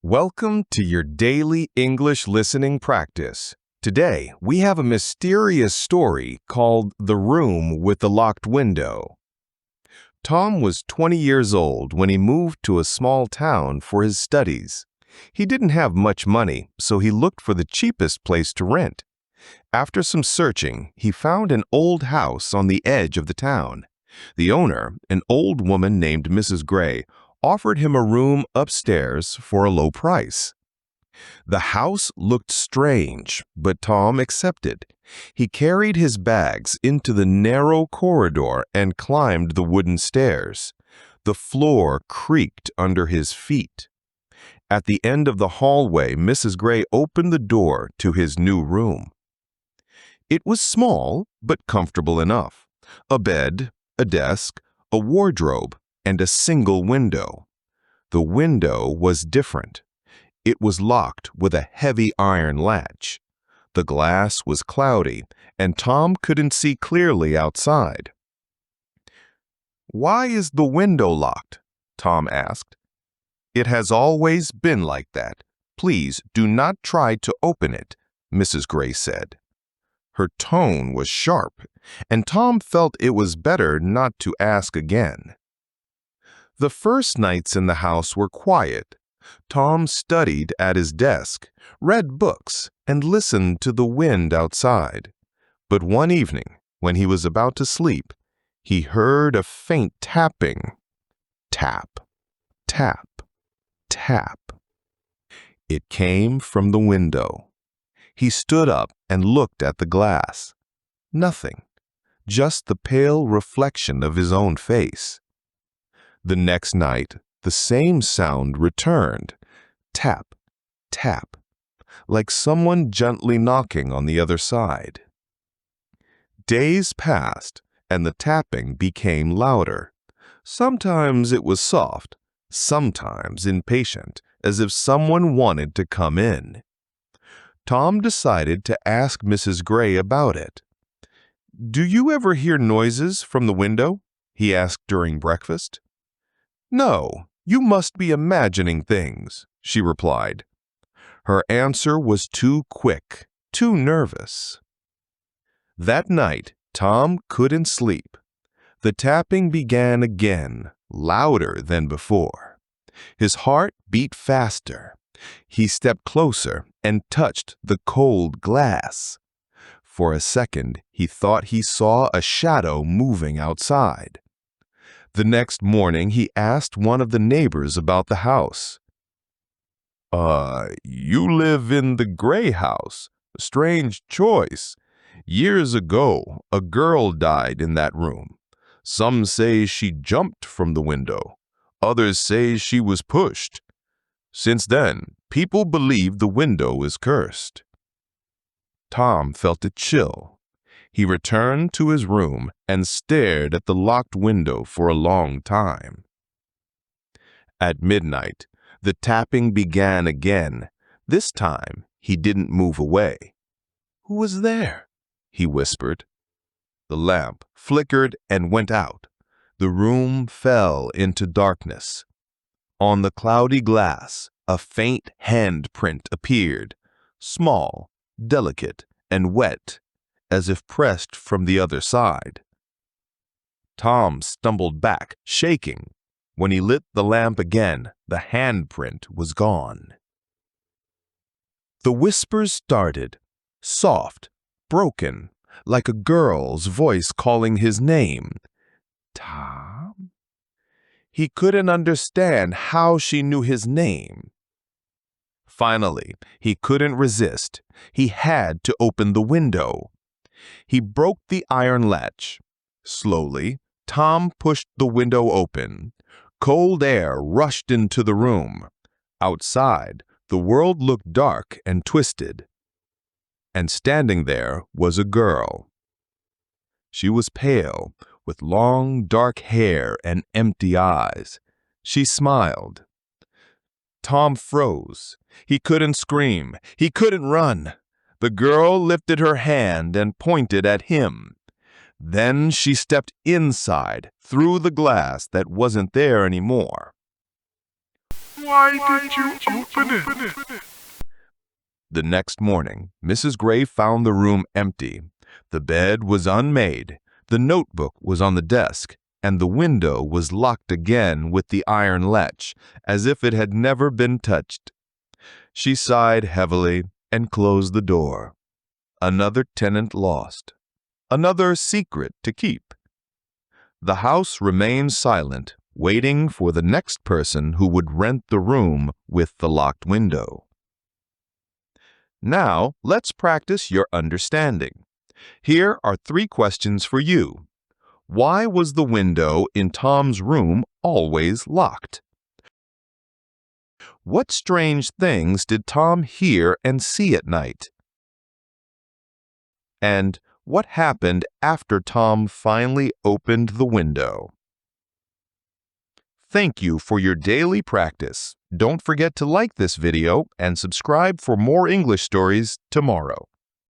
Welcome to your daily English listening practice. Today, we have a mysterious story called The Room with the Locked Window. Tom was 20 years old when he moved to a small town for his studies. He didn't have much money, so he looked for the cheapest place to rent. After some searching, he found an old house on the edge of the town. The owner, an old woman named Mrs. Gray, offered him a room upstairs for a low price. The house looked strange, but Tom accepted. He carried his bags into the narrow corridor and climbed the wooden stairs. The floor creaked under his feet. At the end of the hallway, Mrs. Gray opened the door to his new room. It was small, but comfortable enough. A bed, a desk, a wardrobe, and a single window. The window was different. It was locked with a heavy iron latch. The glass was cloudy, and Tom couldn't see clearly outside. "Why is the window locked?" Tom asked. "It has always been like that. Please do not try to open it," Mrs. Gray said. Her tone was sharp, and Tom felt it was better not to ask again. The first nights in the house were quiet. Tom studied at his desk, read books, and listened to the wind outside. But one evening, when he was about to sleep, he heard a faint tapping. Tap, tap, tap. It came from the window. He stood up and looked at the glass. Nothing, just the pale reflection of his own face. The next night, the same sound returned. Tap, tap, like someone gently knocking on the other side. Days passed, and the tapping became louder. Sometimes it was soft, sometimes impatient, as if someone wanted to come in. Tom decided to ask Mrs. Gray about it. "Do you ever hear noises from the window?" he asked during breakfast. "No, you must be imagining things," she replied. Her answer was too quick, too nervous. That night, Tom couldn't sleep. The tapping began again, louder than before. His heart beat faster. He stepped closer and touched the cold glass. For a second, he thought he saw a shadow moving outside. The next morning, he asked one of the neighbors about the house. You live in the Gray house. Strange choice. Years ago, a girl died in that room. Some say she jumped from the window. Others say she was pushed. Since then, people believe the window is cursed." Tom felt a chill. He returned to his room and stared at the locked window for a long time. At midnight, the tapping began again. This time, he didn't move away. "Who was there?" he whispered. The lamp flickered and went out. The room fell into darkness. On the cloudy glass, a faint handprint appeared, small, delicate, and wet, as if pressed from the other side. Tom stumbled back, shaking. When he lit the lamp again, the handprint was gone. The whispers started, soft, broken, like a girl's voice calling his name. Tom? He couldn't understand how she knew his name. Finally, he couldn't resist. He had to open the window. He broke the iron latch. Slowly, Tom pushed the window open. Cold air rushed into the room. Outside, the world looked dark and twisted. And standing there was a girl. She was pale, with long dark hair and empty eyes. She smiled. Tom froze. He couldn't scream. He couldn't run. The girl lifted her hand and pointed at him. Then she stepped inside, through the glass that wasn't there anymore. Why did you open it? The next morning, Mrs. Gray found the room empty. The bed was unmade, the notebook was on the desk, and the window was locked again with the iron latch, as if it had never been touched. She sighed heavily and closed the door. Another tenant lost. Another secret to keep. The house remained silent, waiting for the next person who would rent the room with the locked window. Now, let's practice your understanding. Here are 3 questions for you. Why was the window in Tom's room always locked? What strange things did Tom hear and see at night? And what happened after Tom finally opened the window? Thank you for your daily practice. Don't forget to like this video and subscribe for more English stories tomorrow.